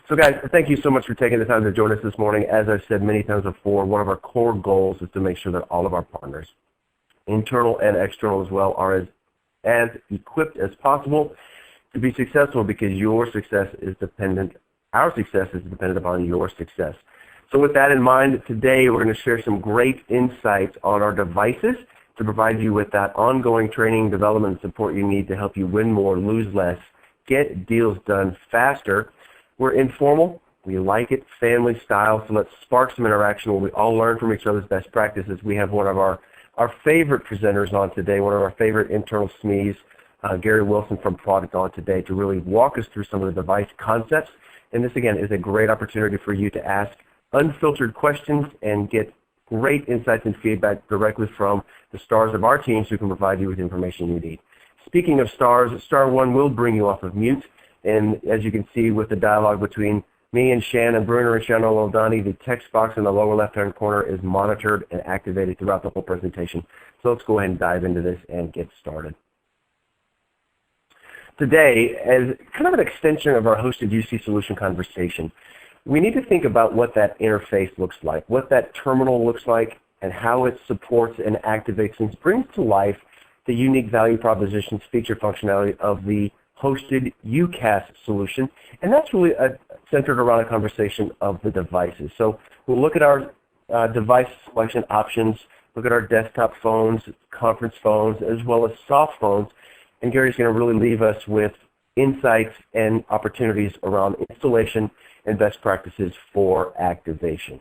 So guys, thank you so much for taking the time to join us this morning. As I've said many times before, one of our core goals is to make sure that all of our partners, internal and external as well, are as equipped as possible to be successful, because our success is dependent upon your success. So with that in mind, today we're going to share some great insights on our devices to provide you with that ongoing training, development, and support you need to help you win more, lose less, get deals done faster. We're informal. We like it, family style, so let's spark some interaction where we all learn from each other's best practices. We have one of our favorite presenters on today, one of our favorite internal SMEs, Gary Wilson from Product, on today to really walk us through some of the device concepts. And this, again, is a great opportunity for you to ask unfiltered questions and get great insights and feedback directly from the stars of our teams who can provide you with information you need. Speaking of stars, star one will bring you off of mute. And as you can see with the dialogue between me and Shannon Bruner and Shannon Oldani, the text box in the lower left-hand corner is monitored and activated throughout the whole presentation. So let's go ahead and dive into this and get started. Today, as kind of an extension of our hosted UC solution conversation, we need to think about what that interface looks like, what that terminal looks like, and how it supports and activates and brings to life the unique value propositions, feature functionality of the hosted UCaaS solution, and that's really centered around a conversation of the devices. So we'll look at our device selection options, look at our desktop phones, conference phones, as well as soft phones, and Gary's going to really leave us with insights and opportunities around installation and best practices for activation.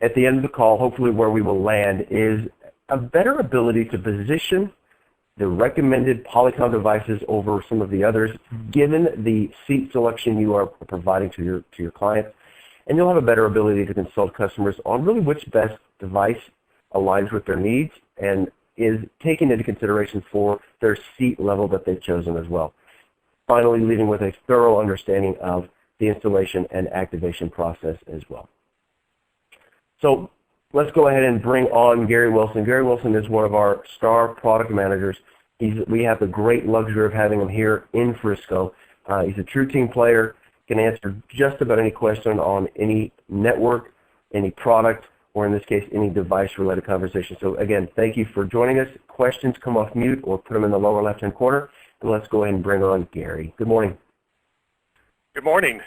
At the end of the call, hopefully where we will land is a better ability to position the recommended Polycom devices over some of the others, given the seat selection you are providing to your clients, and you'll have a better ability to consult customers on really which best device aligns with their needs and is taken into consideration for their seat level that they've chosen as well. Finally, leaving with a thorough understanding of the installation and activation process as well. So let's go ahead and bring on Gary Wilson. Gary Wilson is one of our star product managers. We have the great luxury of having him here in Frisco. He's a true team player, can answer just about any question on any network, any product, or in this case, any device-related conversation. So again, thank you for joining us. Questions, come off mute or put them in the lower left-hand corner. And let's go ahead and bring on Gary. Good morning. Good morning.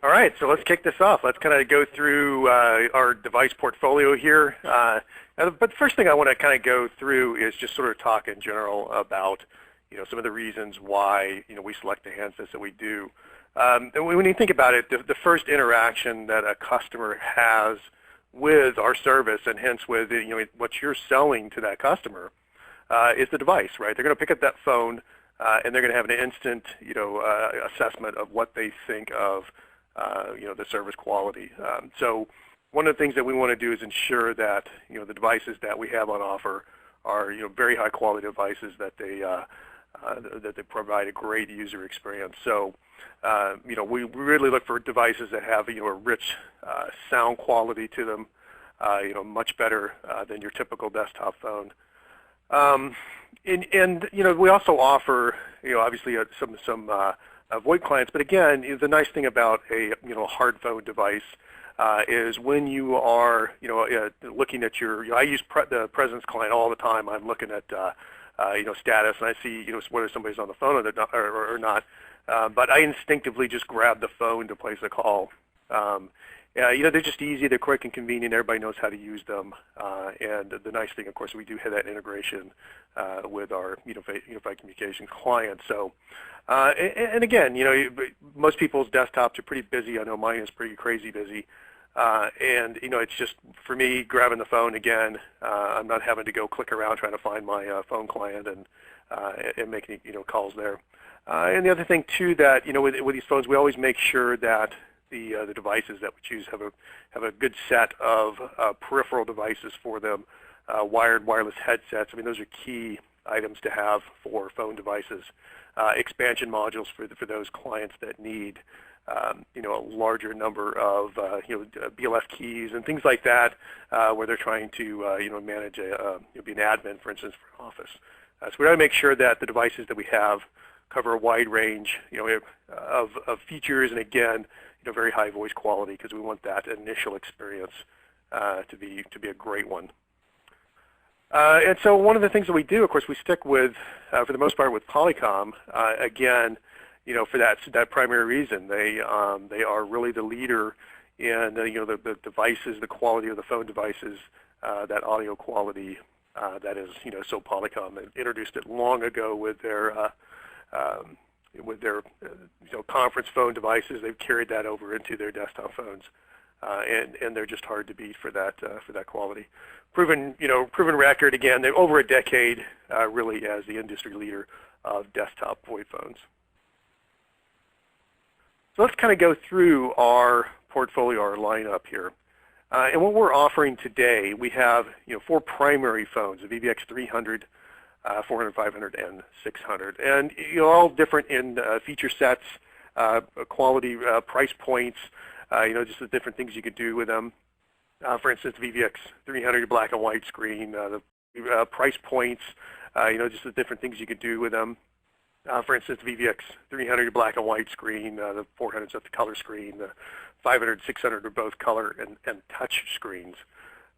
All right, so let's kick this off. Let's kind of go through our device portfolio here. But the first thing I want to kind of go through is just sort of talk in general about, some of the reasons why, we select the handsets that we do. And when you think about it, the first interaction that a customer has with our service, and hence with what you're selling to that customer, is the device, right? They're going to pick up that phone, and they're going to have an instant, assessment of what they think of the service quality. So one of the things that we want to do is ensure that the devices that we have on offer are very high quality devices that they provide a great user experience. So we really look for devices that have a rich sound quality to them, much better than your typical desktop phone. And we also offer obviously some VoIP clients, but again, the nice thing about a hard phone device is when you are looking at your I use the Presence client all the time. I'm looking at status, and I see whether somebody's on the phone or not. But I instinctively just grab the phone to place a call. They're just easy, they're quick and convenient. Everybody knows how to use them. And the nice thing, of course, we do have that integration with our unified communications clients. So, and again, most people's desktops are pretty busy. I know mine is pretty crazy busy. And it's just, for me, grabbing the phone again, I'm not having to go click around trying to find my phone client and making calls there. And the other thing too, that with these phones, we always make sure that the devices that we choose have a good set of peripheral devices for them, wired, wireless headsets. I mean, those are key items to have for phone devices. Expansion modules for those clients that need a larger number of BLF keys and things like that, where they're trying to manage be an admin, for instance, for Office. So we want to make sure that the devices that we have cover a wide range of features, and again, very high voice quality because we want that initial experience to be a great one. And so one of the things that we do, of course, we stick with, for the most part, with Polycom. Again, for that primary reason, they are really the leader in the devices, the quality of the phone devices, that audio quality that is so Polycom. They introduced it long ago with their conference phone devices. They've carried that over into their desktop phones, and they're just hard to beat for that quality. Proven record again. They're over a decade, really, as the industry leader of desktop VoIP phones. So let's kind of go through our portfolio, our lineup here. And what we're offering today, we have 4 primary phones: the VVX 300, 400, 500, and 600, and all different in feature sets, quality, price points. Just the different things you could do with them. For instance, VVX 300, black and white screen. The price points, just the different things you could do with them. For instance, VVX 300 black and white screen, the 400 is the color screen, the 500, 600 are both color and touch screens.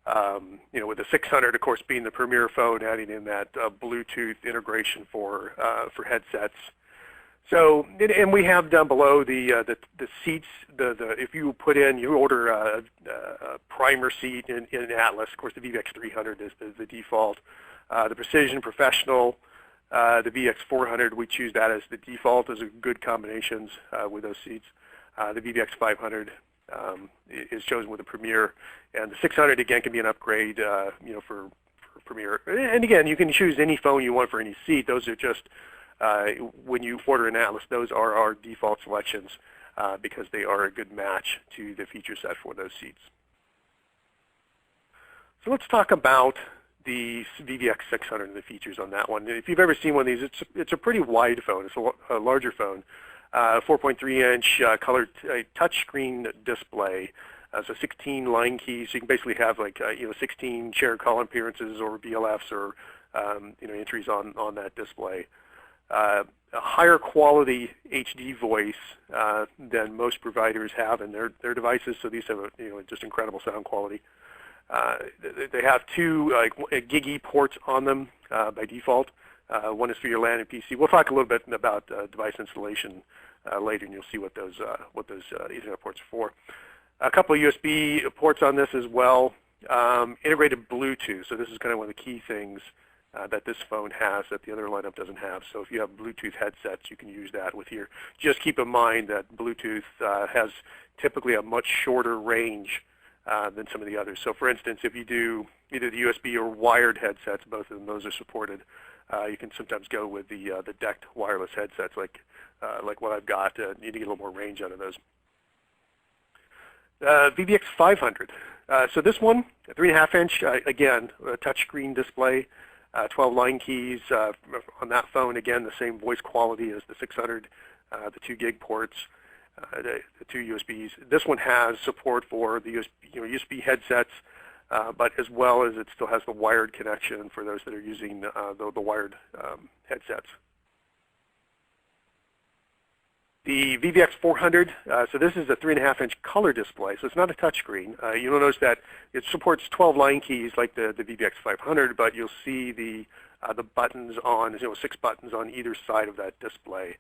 With the 600, of course, being the premier phone, adding in that Bluetooth integration for headsets. So, and we have down below the seats. If you order a primer seat in Atlas, of course, the VVX 300 is the default. The Precision Professional. The VX 400, we choose that as the default. Those are good combinations with those seats. The VVX 500 is chosen with the Premier, and the 600 again can be an upgrade, for Premier. And again, you can choose any phone you want for any seat. Those are just when you order an Atlas, those are our default selections because they are a good match to the feature set for those seats. So let's talk about the VVX 600 and the features on that one. If you've ever seen one of these, it's a pretty wide phone. It's a larger phone, 4.3-inch colored touchscreen display. So 16 line keys. So you can basically have 16 shared call appearances or BLFs or entries on that display. A higher quality HD voice than most providers have in their devices. So these have just incredible sound quality. They have 2 GigE ports on them by default. One is for your LAN and PC. We'll talk a little bit about device installation later, and you'll see what those Ethernet ports are for. A couple of USB ports on this as well. Integrated Bluetooth. So this is kind of one of the key things that this phone has that the other lineup doesn't have. So if you have Bluetooth headsets, you can use that with here. Just keep in mind that Bluetooth has typically a much shorter range than some of the others. So for instance, if you do either the USB or wired headsets, both of them, those are supported. You can sometimes go with the decked wireless headsets like what I've got. You need to get a little more range out of those. VVX 500. So this one, a 3.5-inch, again, a touchscreen display, 12 line keys on that phone. Again, the same voice quality as the 600, the 2 gig ports. The 2 USBs. This one has support for the USB headsets, but as well as it still has the wired connection for those that are using the wired headsets. The VVX 400, so this is a 3.5-inch color display, so it's not a touchscreen. You'll notice that it supports 12 line keys like the VVX 500, but you'll see the buttons on, 6 buttons on either side of that display.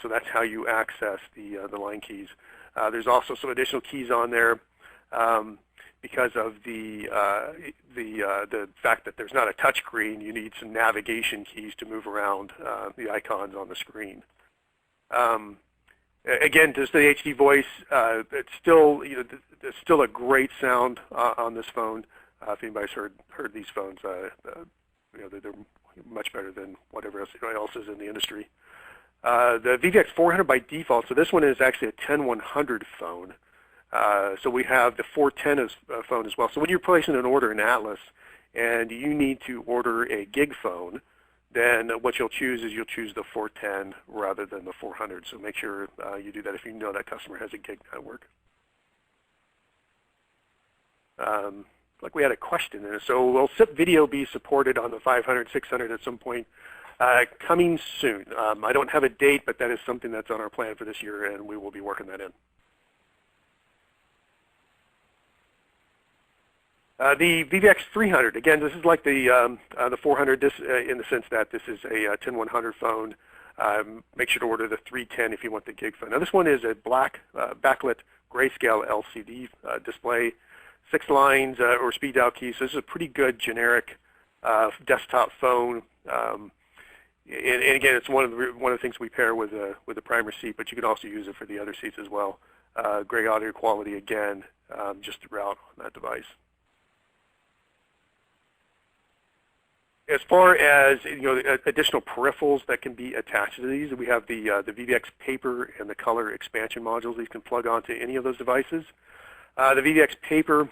So that's how you access the line keys. There's also some additional keys on there because of the fact that there's not a touch screen. You need some navigation keys to move around the icons on the screen. Again, just the HD voice. It's still there's still a great sound on this phone. If anybody's heard these phones, they're much better than whatever else is in the industry. The VVX 400 by default, so this one is actually a 10100 phone. So we have the 410 phone as well. So when you're placing an order in Atlas and you need to order a gig phone, then what you'll choose is you'll choose the 410 rather than the 400. So make sure you do that if you know that customer has a gig network. Like we had a question there. So will SIP video be supported on the 500, 600 at some point? Coming soon. I don't have a date, but that is something that's on our plan for this year, and we will be working that in. The VVX 300, again, this is like the 400 in the sense that this is a 10100 phone. Make sure to order the 310 if you want the gig phone. Now this one is a black backlit grayscale LCD display, 6 lines or speed dial keys. So this is a pretty good generic desktop phone. And again, it's one of the things we pair with the primer seat, but you can also use it for the other seats as well. Great audio quality again, just throughout on that device. As far as additional peripherals that can be attached to these, we have the VVX Paper and the Color expansion modules. These can plug onto any of those devices. The VVX Paper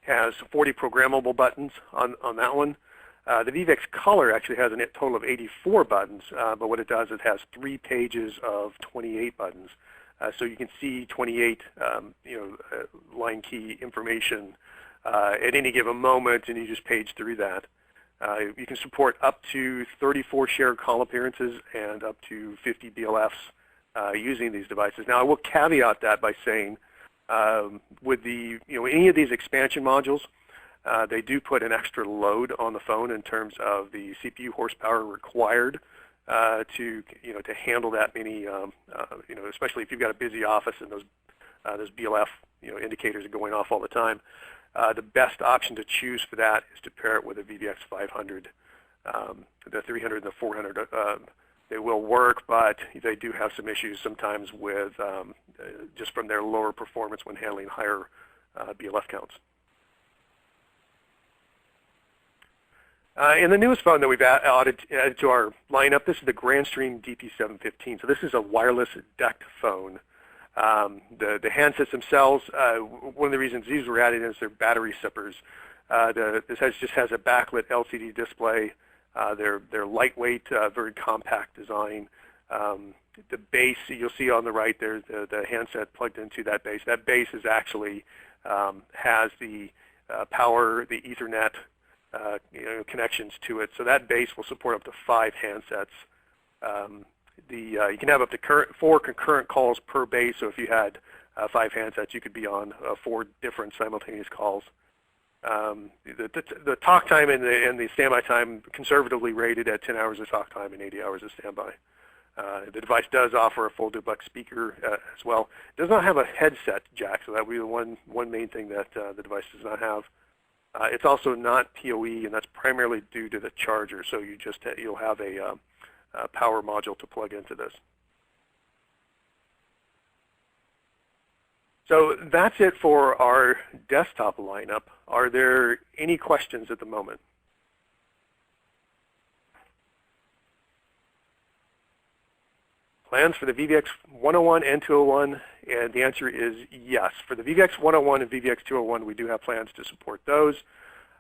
has 40 programmable buttons on that one. The VVX Color actually has a total of 84 buttons, but what it does is it has 3 pages of 28 buttons. So you can see 28 line key information at any given moment, and you just page through that. You can support up to 34 shared call appearances and up to 50 BLFs using these devices. Now, I will caveat that by saying with any of these expansion modules, they do put an extra load on the phone in terms of the CPU horsepower required to handle that many, especially if you've got a busy office and those BLF indicators are going off all the time. The best option to choose for that is to pair it with a VVX 500. The 300 and the 400, they will work, but they do have some issues sometimes with just from their lower performance when handling higher BLF counts. And the newest phone that we've added to our lineup, this is the Grandstream DP715. So this is a wireless decked phone. The handsets themselves, one of the reasons these were added is they're battery sippers. This just has a backlit LCD display. They're lightweight, very compact design. The base, you'll see on the right, there's the handset plugged into that base. That base is actually has the power, the Ethernet connections to it. So that base will support up to 5 handsets. You can have up to 4 concurrent calls per base. So if you had 5 handsets, you could be on 4 different simultaneous calls. The talk time and the standby time conservatively rated at 10 hours of talk time and 80 hours of standby. The device does offer a full duplex speaker as well. It does not have a headset jack, so that would be the one main thing that the device does not have. It's also not PoE, and that's primarily due to the charger. So you'll have a power module to plug into this. So that's it for our desktop lineup. Are there any questions at the moment? Plans for the VVX 101 and 201, and the answer is yes. For the VVX 101 and VVX 201, we do have plans to support those.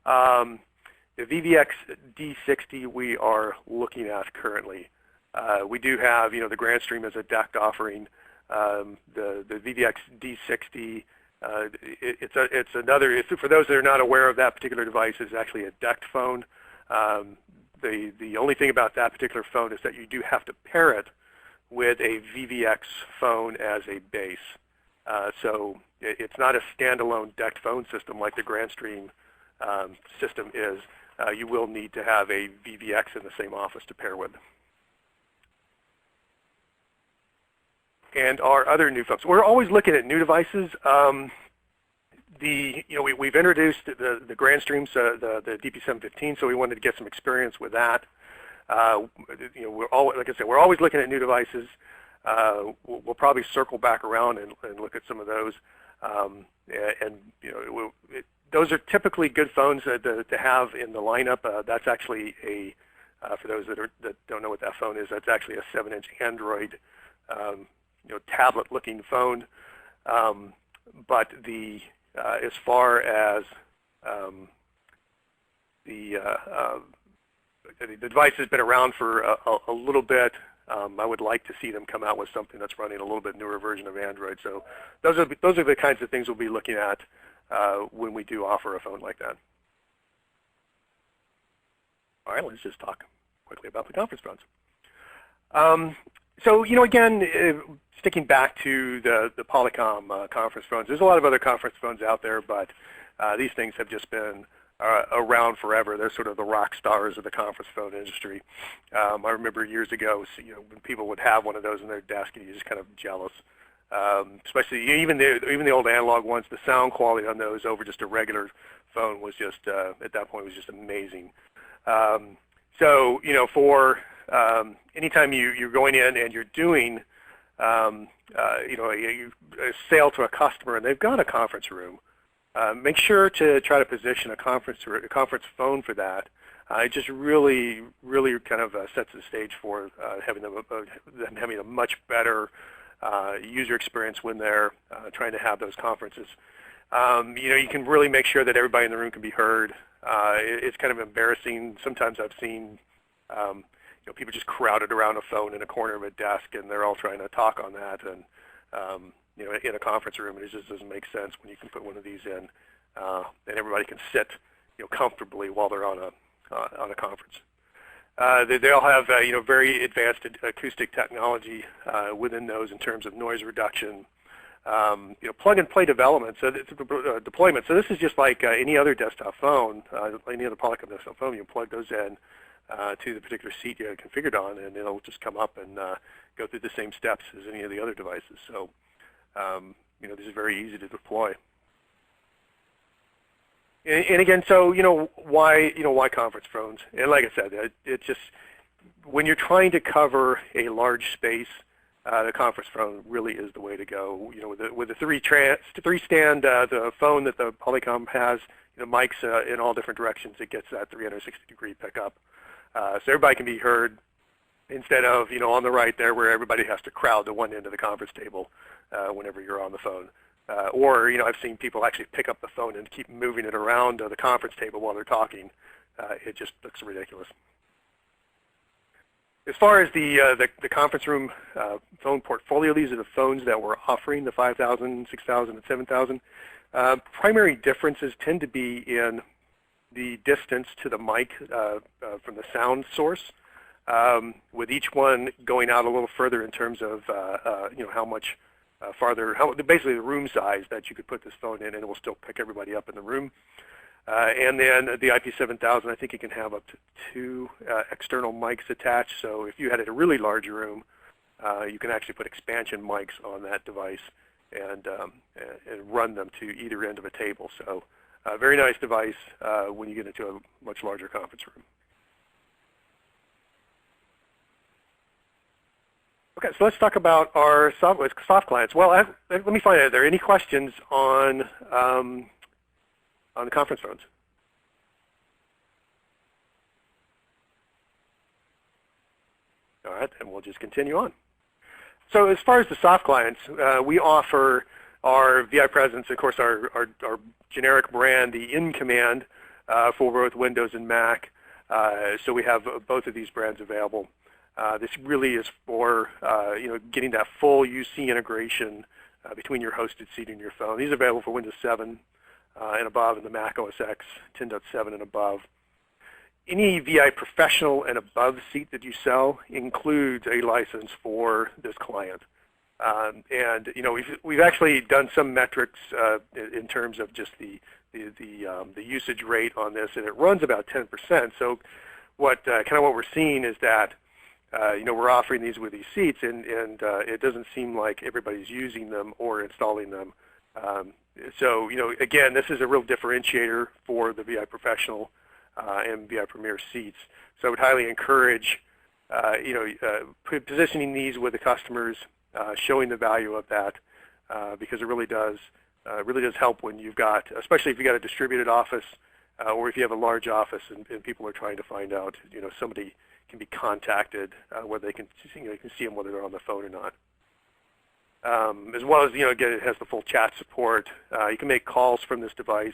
The VVX D60 we are looking at currently. We do have, the Grandstream as a decked offering. The VVX D60, it's another. For those that are not aware of that particular device, is actually a decked phone. The only thing about that particular phone is that you do have to pair it with a VVX phone as a base. So it's not a standalone decked phone system like the Grandstream system is. You will need to have a VVX in the same office to pair with. And our other new phones. We're always looking at new devices. We've introduced the Grandstreams, the DP715, so we wanted to get some experience with that. Like I said, we're always looking at new devices. We'll probably circle back around and look at some of those. Those are typically good phones to have in the lineup. That's actually for those that don't know what that phone is, that's actually a 7-inch Android tablet-looking phone. But as far as the device has been around for a little bit. I would like to see them come out with something that's running a little bit newer version of Android. So those are the kinds of things we'll be looking at when we do offer a phone like that. All right, let's just talk quickly about the conference phones. So again, sticking back to the Polycom conference phones, there's a lot of other conference phones out there, but these things have just been around forever. They're sort of the rock stars of the conference phone industry. I remember years ago, when people would have one of those in their desk, and you're just kind of jealous. Especially even the old analog ones, the sound quality on those over just a regular phone was just at that point was just amazing. So for anytime you're going in and you're doing a sale to a customer and they've got a conference room, make sure to try to position a conference phone for that. It just really kind of sets the stage for having them having a much better user experience when they're trying to have those conferences. You can really make sure that everybody in the room can be heard. It's kind of embarrassing. Sometimes I've seen people just crowded around a phone in a corner of a desk, and they're all trying to talk on that. And in a conference room, it just doesn't make sense when you can put one of these in, and everybody can sit comfortably while they're on a conference. They all have very advanced acoustic technology within those in terms of noise reduction, plug and play deployment. So this is just like any other desktop phone, any other Polycom desktop phone. You plug those in to the particular seat you have configured on, and it'll just come up and go through the same steps as any of the other devices. So this is very easy to deploy. And again, so why conference phones? And like I said, it's just when you're trying to cover a large space, the conference phone really is the way to go. With the three stand, the phone that the Polycom has, mics in all different directions, it gets that 360-degree pickup, so everybody can be heard. Instead of on the right there, where everybody has to crowd to one end of the conference table whenever you're on the phone. Or I've seen people actually pick up the phone and keep moving it around the conference table while they're talking. It just looks ridiculous. As far as the conference room phone portfolio, these are the phones that we're offering, the 5000, 6000, and 7000. Primary differences tend to be in the distance to the mic from the sound source, with each one going out a little further in terms of how much farther, basically the room size that you could put this phone in, and it will still pick everybody up in the room. And then the IP7000, I think it can have up to 2 external mics attached. So if you had a really large room, you can actually put expansion mics on that device and run them to either end of a table. So a very nice device when you get into a much larger conference room. Okay, so let's talk about our soft clients. Well, let me find out, are there any questions on the conference phones? All right, and we'll just continue on. So as far as the soft clients, we offer our VI Presence, of course, our generic brand, the InCommand, for both Windows and Mac. So we have both of these brands available. This really is for getting that full UC integration between your hosted seat and your phone. These are available for Windows 7 and above, and the Mac OS X 10.7 and above. Any VI Professional and above seat that you sell includes a license for this client. And we've actually done some metrics in terms of just the usage rate on this, and it runs about 10%. So what we're seeing is that we're offering these with these seats, and it doesn't seem like everybody's using them or installing them. So again, this is a real differentiator for the VI Professional and VI Premier seats. So I would highly encourage positioning these with the customers, showing the value of that, because it really does help when you've got, especially if you've got a distributed office, or if you have a large office and people are trying to find out, somebody can be contacted, whether they can, you can see them whether they're on the phone or not. As well as, again, it has the full chat support. You can make calls from this device.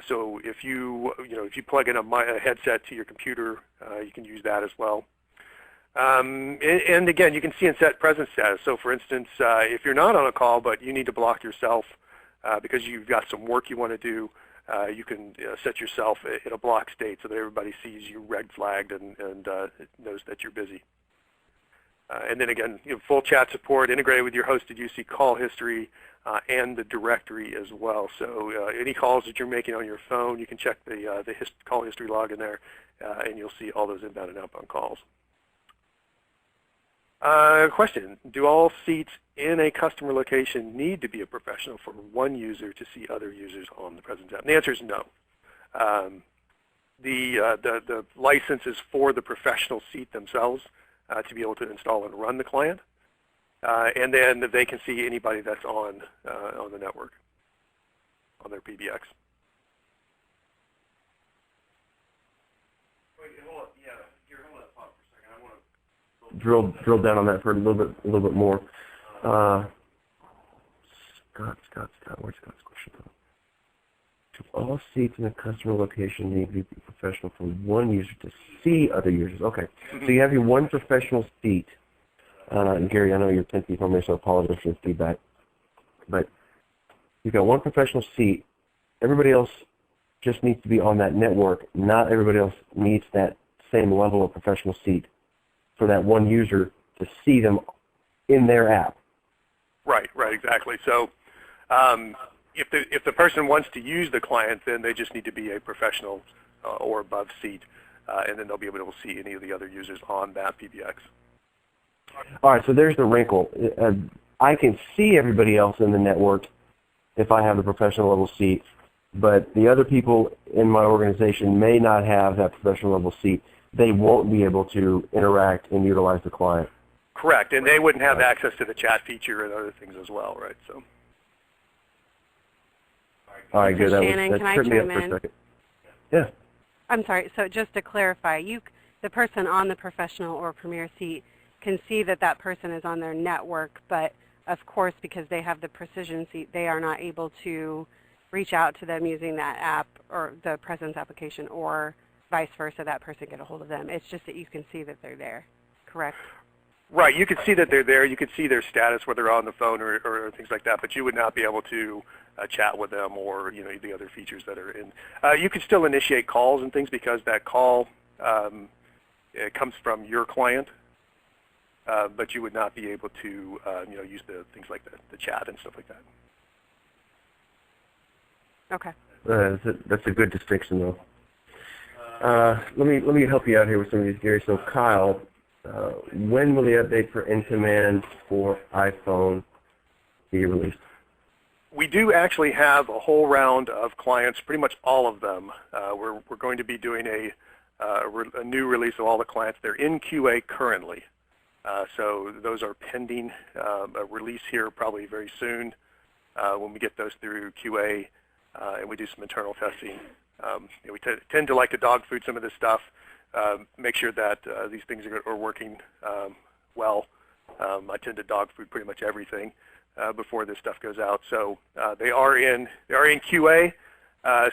So if you plug in a headset to your computer, you can use that as well. And again, you can see and set presence status. So for instance, if you're not on a call but you need to block yourself because you've got some work you want to do, you can set yourself in a block state so that everybody sees you red flagged and knows that you're busy. And then again, full chat support integrated with your hosted UC call history. and the directory as well. So any calls that you're making on your phone, you can check the call history log in there, and you'll see all those inbound and outbound calls. Question, do all seats in a customer location need to be a professional for one user to see other users on the Presence app? And the answer is no. The license is for the professional seat themselves to be able to install and run the client, and then they can see anybody that's on the network, on their PBX. Wait, hold on. Yeah, here, hold on, pause for a second. I want to drill down on that for a little bit more. Scott, where's Scott's question? Do all seats in a customer location need to be professional for one user to see other users? Okay, so you have your one professional seat. And Gary, I know you're 10 feet from me, so I apologize for the feedback. But you've got one professional seat. Everybody else just needs to be on that network. Not everybody else needs that same level of professional seat for that one user to see them in their app. Right, exactly. So if the person wants to use the client, then they just need to be a professional or above seat, and then they'll be able to see any of the other users on that PBX. All right, so there's the wrinkle. I can see everybody else in the network if I have the professional level seat, but the other people in my organization may not have that professional level seat. They won't be able to interact and utilize the client. Correct, and they wouldn't have access to the chat feature and other things as well, right? So. All right, good. Shannon, that tripped me up for a second. Yeah. I'm sorry. So just to clarify, the person on the professional or premier seat can see that that person is on their network, but of course, because they have the precision seat, they are not able to reach out to them using that app or the Presence application, or vice versa, that person get a hold of them. It's just that you can see that they're there, correct? Right. You can see that they're there. You can see their status, whether they're on the phone or things like that, but you would not be able to chat with them or the other features that are in. You can still initiate calls and things because that call it comes from your client. But you would not be able to, use the things like the chat and stuff like that. Okay. That's a good distinction, though. Let me help you out here with some of these, Gary. So, Kyle, when will the update for In-Command for iPhone be released? We do actually have a whole round of clients, pretty much all of them. We're going to be doing a new release of all the clients. They're in QA currently. So those are pending a release here probably very soon when we get those through QA and we do some internal testing. We tend to like to dog food some of this stuff, make sure that these things are working well. I tend to dog food pretty much everything before this stuff goes out. So they are in QA.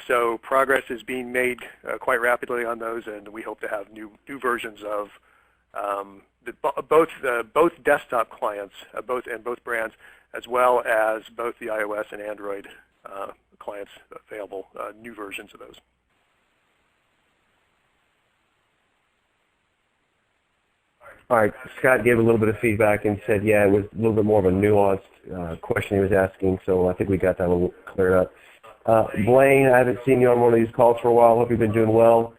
So progress is being made quite rapidly on those, and we hope to have new versions of both desktop clients, both brands, as well as both the iOS and Android clients available, new versions of those. All right, Scott gave a little bit of feedback and said, yeah, it was a little bit more of a nuanced question he was asking, so I think we got that a little cleared up. Blaine, I haven't seen you on one of these calls for a while. Hope you've been doing well.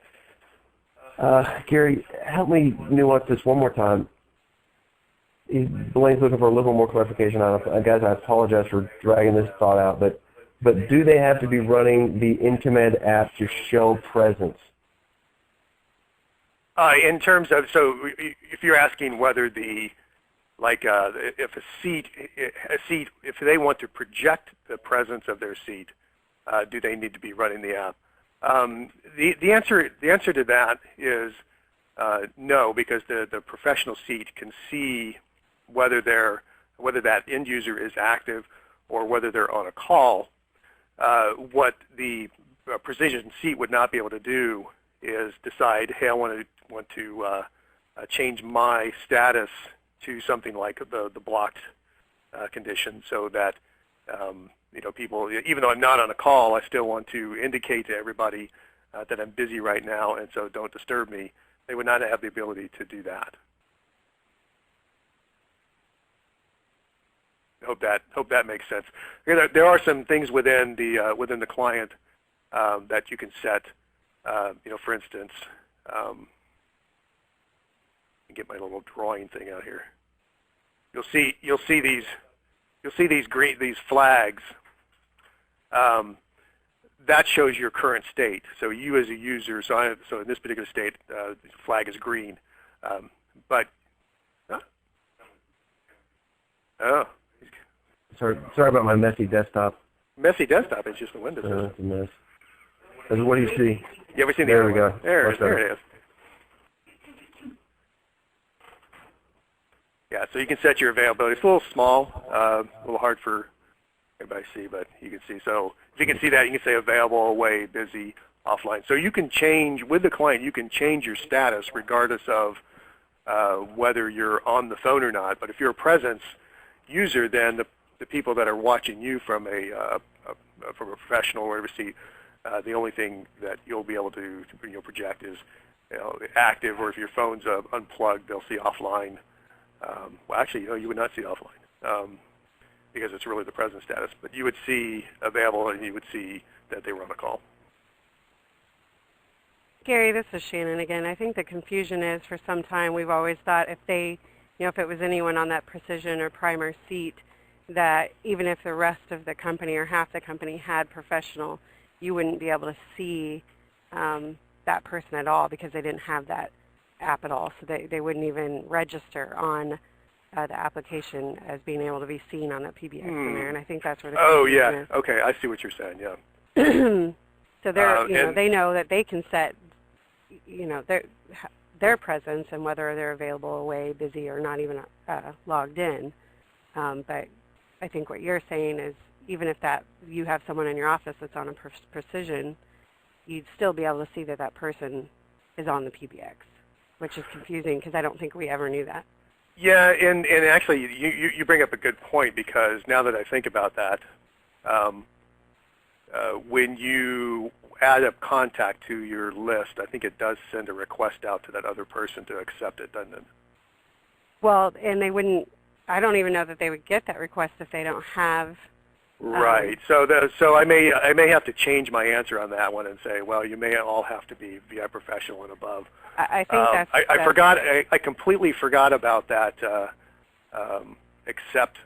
Gary, help me nuance this one more time. Blaine's looking for a little more clarification on it. Guys, I apologize for dragging this thought out, but do they have to be running the In-Command app to show presence? In terms of, so if you're asking whether if if they want to project the presence of their seat, do they need to be running the app? The answer to that is no, because the professional seat can see whether that end user is active or whether they're on a call. What the precision seat would not be able to do is decide, hey, I want to change my status to something like the blocked condition, so that people, even though I'm not on a call, I still want to indicate to everybody that I'm busy right now, and so don't disturb me. They would not have the ability to do that. hope that makes sense. There are some things within the client that you can set. For instance, get my little drawing thing out here. You'll see these these flags. That shows your current state. So you as a user, so in this particular state, the flag is green. But sorry about my messy desktop. Messy desktop is just the Windows. It's a mess. What do you see? You ever seen there we go. There it is. Yeah, so you can set your availability. It's a little small, a little hard for everybody to see, but you can see. So if you can see that, you can say available, away, busy, offline. So you can change, with the client, you can change your status regardless of whether you're on the phone or not. But if you're a presence user, then the people that are watching you from a professional or whatever seat, the only thing that you'll be able to project is active, or if your phone's unplugged, they'll see offline. Well, actually, you would not see offline because it's really the present status. But you would see available, and you would see that they were on a call. Gary, this is Shannon again. I think the confusion is, for some time, we've always thought if if it was anyone on that precision or primer seat, that even if the rest of the company or half the company had professional, you wouldn't be able to see that person at all because they didn't have that app at all. So they wouldn't even register on the application as being able to be seen on that PBX in there. And I think that's where the confusion is. Okay, I see what you're saying. Yeah. So they're they know that they can set their presence and whether they're available, away, busy, or not even logged in. But I think what you're saying is, even if you have someone in your office that's on a precision, you'd still be able to see that person is on the PBX, which is confusing because I don't think we ever knew that. Yeah, and actually you bring up a good point, because now that I think about that, when you add a contact to your list, I think it does send a request out to that other person to accept it, doesn't it? Well, and they wouldn't, I don't even know that they would get that request if they don't have. Right. So I may have to change my answer on that one and say, well, you may all have to be VI professional and above. I think I forgot. I completely forgot about that accept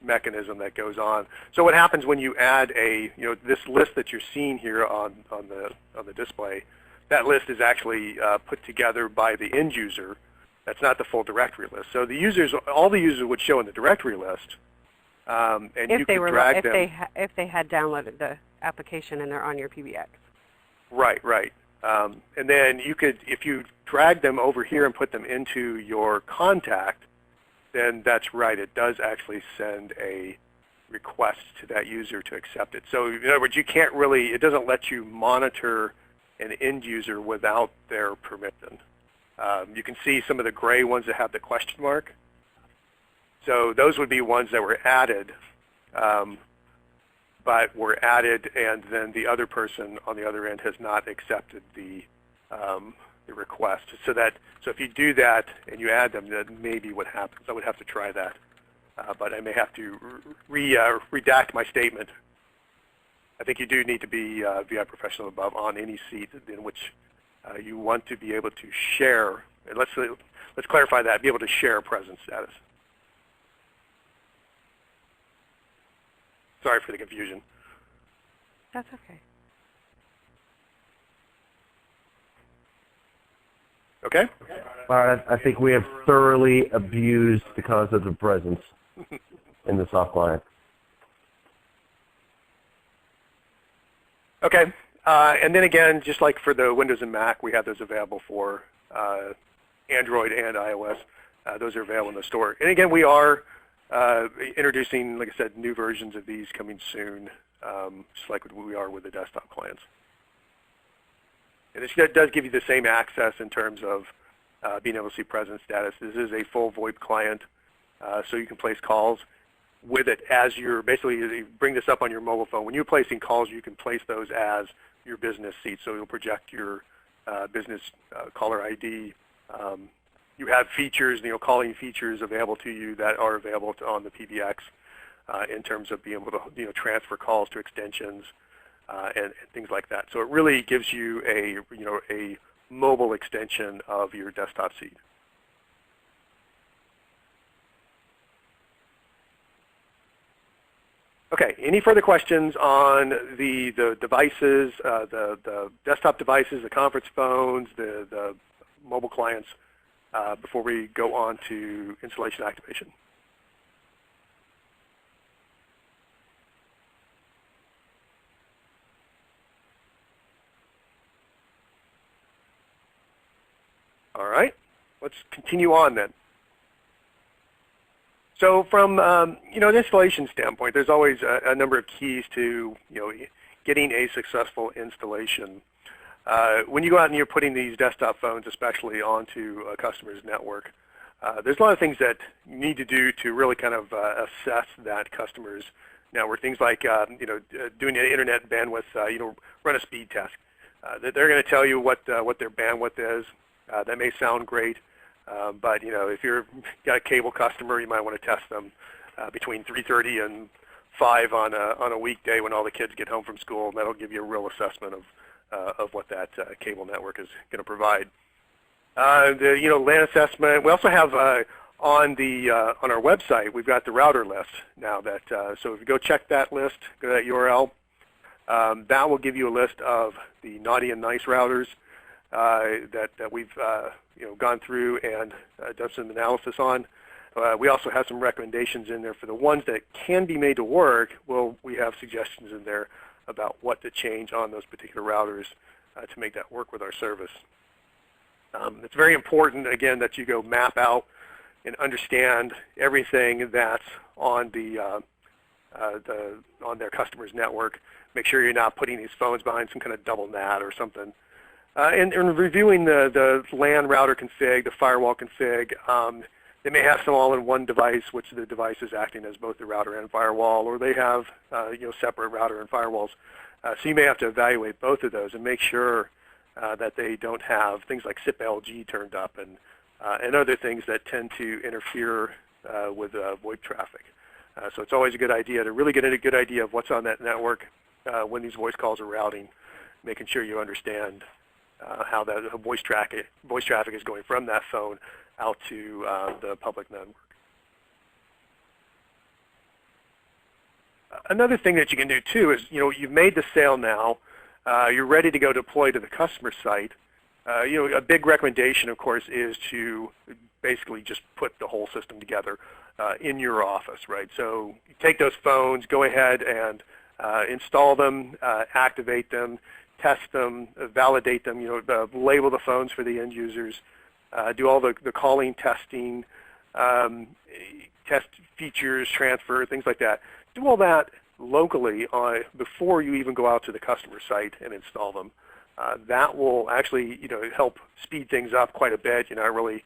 mechanism that goes on. So what happens when you add this list that you're seeing here on the display? That list is actually put together by the end user. That's not the full directory list. So all the users would show in the directory list. And if you they could were, drag them. If they had downloaded the application and they're on your PBX. Right. And then you could, if you drag them over here and put them into your contact, then that's right. It does actually send a request to that user to accept it. So in other words, it doesn't let you monitor an end user without their permission. You can see some of the gray ones that have the question mark. So those would be ones that were added, but were added, and then the other person on the other end has not accepted the request. So if you do that and you add them, that may be what happens. I would have to try that, but I may have to redact my statement. I think you do need to be VI professional above on any seat in which you want to be able to share. And let's clarify that. Be able to share presence status. Sorry for the confusion. That's okay. Okay? All right, I think we have thoroughly abused the concept of presence in the soft client. Okay. And then again, just like for the Windows and Mac, we have those available for Android and iOS. Those are available in the store. And again, we are introducing, like I said, new versions of these coming soon, just like we are with the desktop clients. And it does give you the same access in terms of being able to see presence status. This is a full VoIP client, so you can place calls with it as basically you bring this up on your mobile phone. When you're placing calls, you can place those as your business seat, so you'll project your business caller ID. You have features, calling features available to you that are available on the PBX. in terms of being able to transfer calls to extensions and things like that. So it really gives you a mobile extension of your desktop seat. Okay, any further questions on the devices, the desktop devices, the conference phones, the mobile clients, before we go on to installation activation? All right, let's continue on then. So from an installation standpoint, there's always a number of keys to getting a successful installation. When you go out and you're putting these desktop phones, especially onto a customer's network, there's a lot of things that you need to do to really kind of assess that customer's network. Things like doing an internet bandwidth, run a speed test. They're going to tell you what their bandwidth is. That may sound great. But if you've got a cable customer, you might want to test them between 3:30 and 5 on a weekday when all the kids get home from school, and that'll give you a real assessment of what that cable network is going to provide. The LAN assessment. We also have on our website, we've got the router list now. That so if you go check that list, go to that URL. That will give you a list of the naughty and nice routers that we've gone through and done some analysis on. We also have some recommendations in there for the ones that can be made to work. Well, we have suggestions in there about what to change on those particular routers to make that work with our service. It's very important, again, that you go map out and understand everything that's on on their customer's network. Make sure you're not putting these phones behind some kind of double NAT or something. And reviewing the LAN router config, the firewall config, they may have some all in one device, which the device is acting as both the router and firewall, or they have separate router and firewalls. So you may have to evaluate both of those and make sure that they don't have things like SIP LG turned up and other things that tend to interfere with VoIP traffic. So it's always a good idea to really get a good idea of what's on that network when these voice calls are routing, making sure you understand how that voice traffic is going from that phone out to the public network. Another thing that you can do too is, you've made the sale now, you're ready to go deploy to the customer site. A big recommendation, of course, is to basically just put the whole system together in your office, right? So you take those phones, go ahead and install them, activate them, test them, validate them, label the phones for the end users, do all the calling testing, test features, transfer, things like that. Do all that locally before you even go out to the customer site and install them. That will actually, help speed things up quite a bit. You're not really,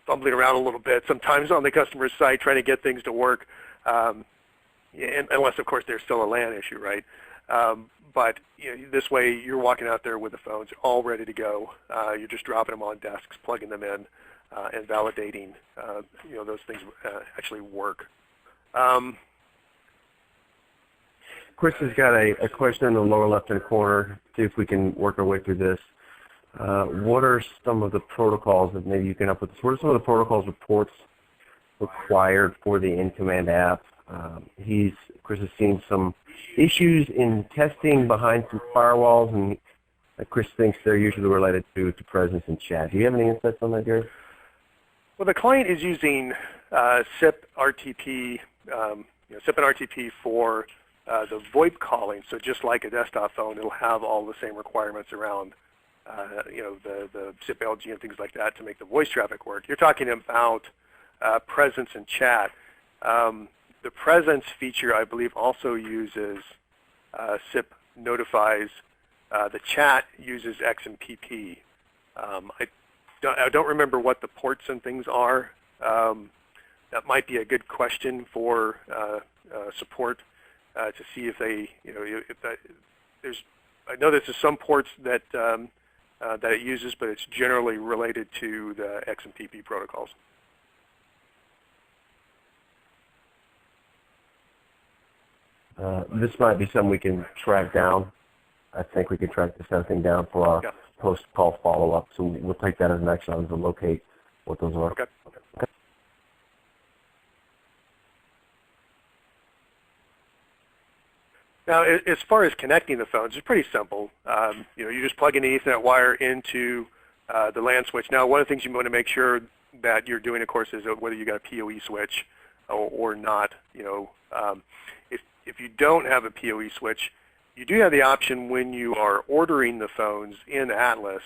fumbling around a little bit sometimes on the customer site trying to get things to work, unless, of course, there's still a LAN issue, right? But this way, you're walking out there with the phones all ready to go. You're just dropping them on desks, plugging them in, and validating, those things actually work. Chris has got a question in the lower left-hand corner. See if we can work our way through this. What are some of the protocols that maybe you can help with this? What are some of the protocols reports required for the in-command app? Chris has seen some issues in testing behind some firewalls, and Chris thinks they're usually related to presence and chat. Do you have any insights on that, Gary? Well, the client is using SIP RTP, SIP and RTP for the VoIP calling. So just like a desktop phone, it'll have all the same requirements around, the SIP LG and things like that to make the voice traffic work. You're talking about presence and chat. The presence feature, I believe, also uses SIP notifies. The chat uses XMPP. I don't remember what the ports and things are. That might be a good question for support to see if they, I know there's some ports that that it uses, but it's generally related to the XMPP protocols. This might be something we can track down. I think we can track this kind of thing down for our post-call follow-up. So we'll take that as an action to locate what those are. Okay. Now, as far as connecting the phones, it's pretty simple. You just plug in the Ethernet wire into the LAN switch. Now, one of the things you want to make sure that you're doing, of course, is whether you got a PoE switch or not. If you don't have a PoE switch, you do have the option when you are ordering the phones in Atlas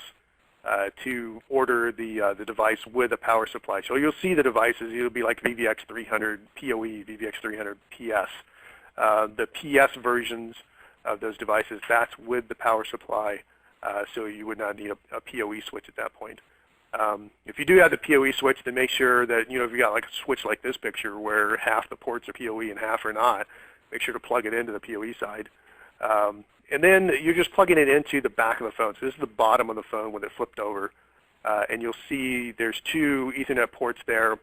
to order the device with a power supply. So you'll see the devices. It'll be like VVX300 PoE, VVX300 PS. The PS versions of those devices, that's with the power supply, so you would not need a PoE switch at that point. If you do have the PoE switch, then make sure that, if you got like a switch like this picture where half the ports are PoE and half are not, make sure to plug it into the PoE side. And then you're just plugging it into the back of the phone. So this is the bottom of the phone when it flipped over. And you'll see there's two Ethernet ports there.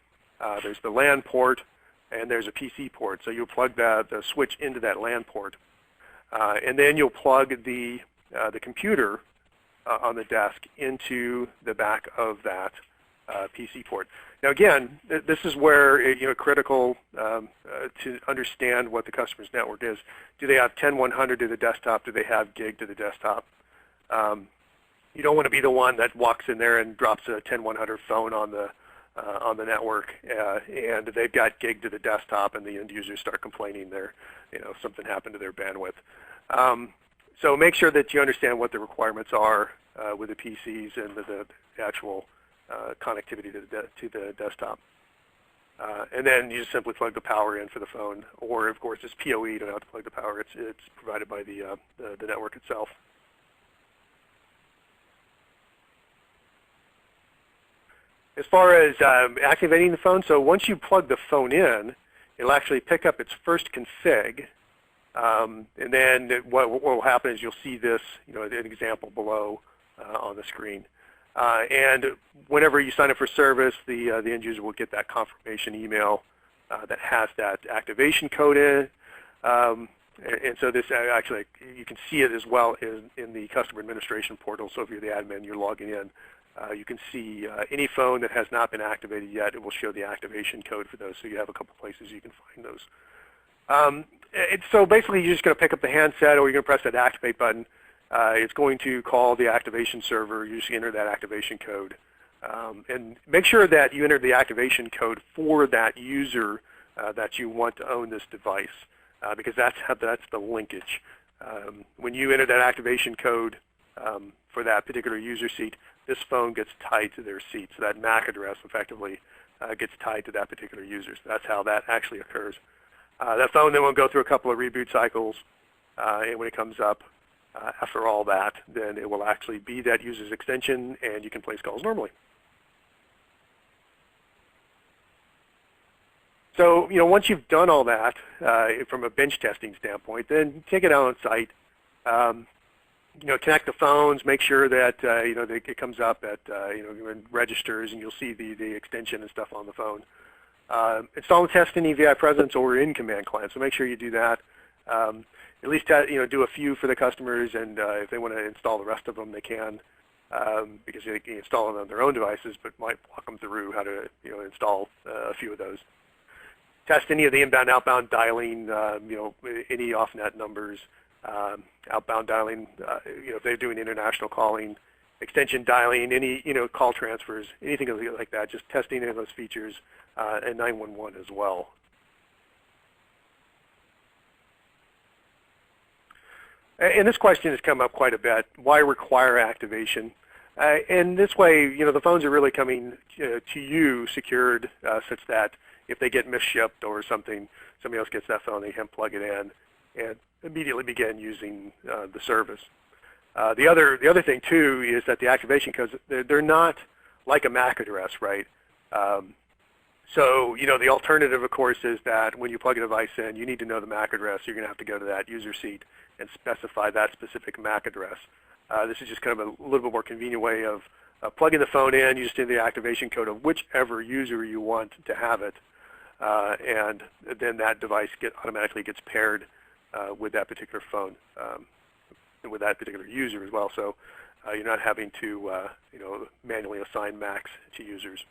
There's the LAN port and there's a PC port. So you'll plug the switch into that LAN port. And then you'll plug the computer on the desk into the back of that PC port. Now again, this is where critical to understand what the customer's network is. Do they have 10/100 to the desktop? Do they have gig to the desktop? You don't want to be the one that walks in there and drops a 10/100 phone on the network, and they've got gig to the desktop, and the end users start complaining something happened to their bandwidth. So make sure that you understand what the requirements are with the PCs and the actual connectivity to the desktop. And then you just simply plug the power in for the phone, or of course it's PoE, you don't have to plug the power, it's provided by the network itself. As far as activating the phone, so once you plug the phone in, it'll actually pick up its first config, and then what will happen is you'll see this, an example below on the screen. And whenever you sign up for service, the end user will get that confirmation email that has that activation code in. And so this actually, you can see it as well in the customer administration portal. So if you're the admin, you're logging in. You can see any phone that has not been activated yet, it will show the activation code for those. So you have a couple places you can find those. So basically, you're just going to pick up the handset, or you're going to press that activate button. It's going to call the activation server. You just enter that activation code. And make sure that you enter the activation code for that user that you want to own this device, because that's the linkage. When you enter that activation code for that particular user seat, this phone gets tied to their seat. So that MAC address effectively gets tied to that particular user. So that's how that actually occurs. That phone then will go through a couple of reboot cycles, and when it comes up, after all that, then it will actually be that user's extension, and you can place calls normally. So, once you've done all that from a bench testing standpoint, then take it out on site. Connect the phones, make sure that it comes up at registers, and you'll see the extension and stuff on the phone. Install and test in EVI Presence or in Command Client. So make sure you do that. At least do a few for the customers, and if they want to install the rest of them, they can, because they can install them on their own devices, but might walk them through how to install a few of those. Test any of the inbound, outbound dialing, any off-net numbers, outbound dialing, if they're doing international calling, extension dialing, any call transfers, anything like that. Just testing any of those features, and 911 as well. And this question has come up quite a bit. Why require activation? And this way, the phones are really coming to you secured, such that if they get misshipped or something, somebody else gets that phone, they can plug it in and immediately begin using the service. The other thing too is that the activation codes, they're not like a MAC address, right? So the alternative, of course, is that when you plug a device in, you need to know the MAC address. You're going to have to go to that user seat and specify that specific MAC address. This is just kind of a little bit more convenient way of plugging the phone in. You just enter the activation code of whichever user you want to have it, and then that device automatically gets paired with that particular phone and with that particular user as well. So you're not having to manually assign Macs to users.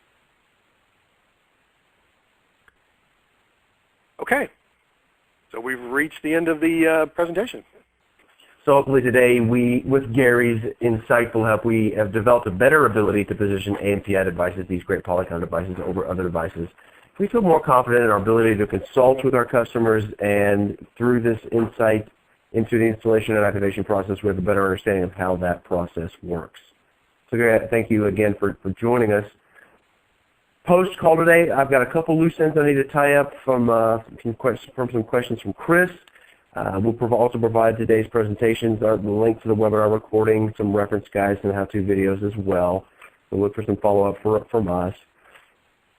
Okay, so we've reached the end of the presentation. So hopefully today, with Gary's insightful help, we have developed a better ability to position ANPI devices, these great Polycom devices, over other devices. We feel more confident in our ability to consult with our customers, and through this insight into the installation and activation process, we have a better understanding of how that process works. So Gary, thank you again for joining us. Post-call today, I've got a couple loose ends I need to tie up from some questions from Chris. We'll also provide today's presentations, the link to the webinar recording, some reference guides, and how-to videos as well. We'll look for some follow-up from us.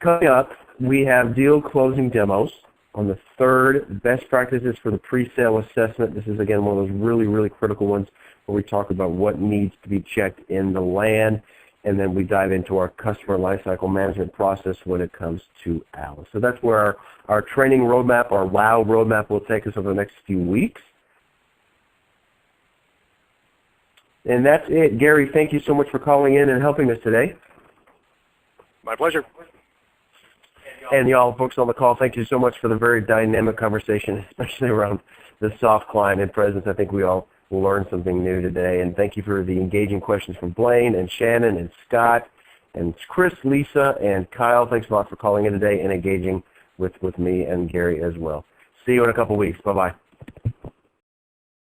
Coming up, we have deal closing demos on the 3rd, best practices for the pre-sale assessment. This is, again, one of those really, really critical ones where we talk about what needs to be checked in the land, and then we dive into our customer lifecycle management process when it comes to Alice. So that's where our training roadmap, our WOW roadmap, will take us over the next few weeks. And that's it. Gary, thank you so much for calling in and helping us today. My pleasure. And y'all folks on the call, thank you so much for the very dynamic conversation, especially around the soft client and presence. I think we all learned something new today. And thank you for the engaging questions from Blaine and Shannon and Scott and Chris, Lisa, and Kyle. Thanks a lot for calling in today and engaging with me and Gary as well. See you in a couple weeks. Bye-bye.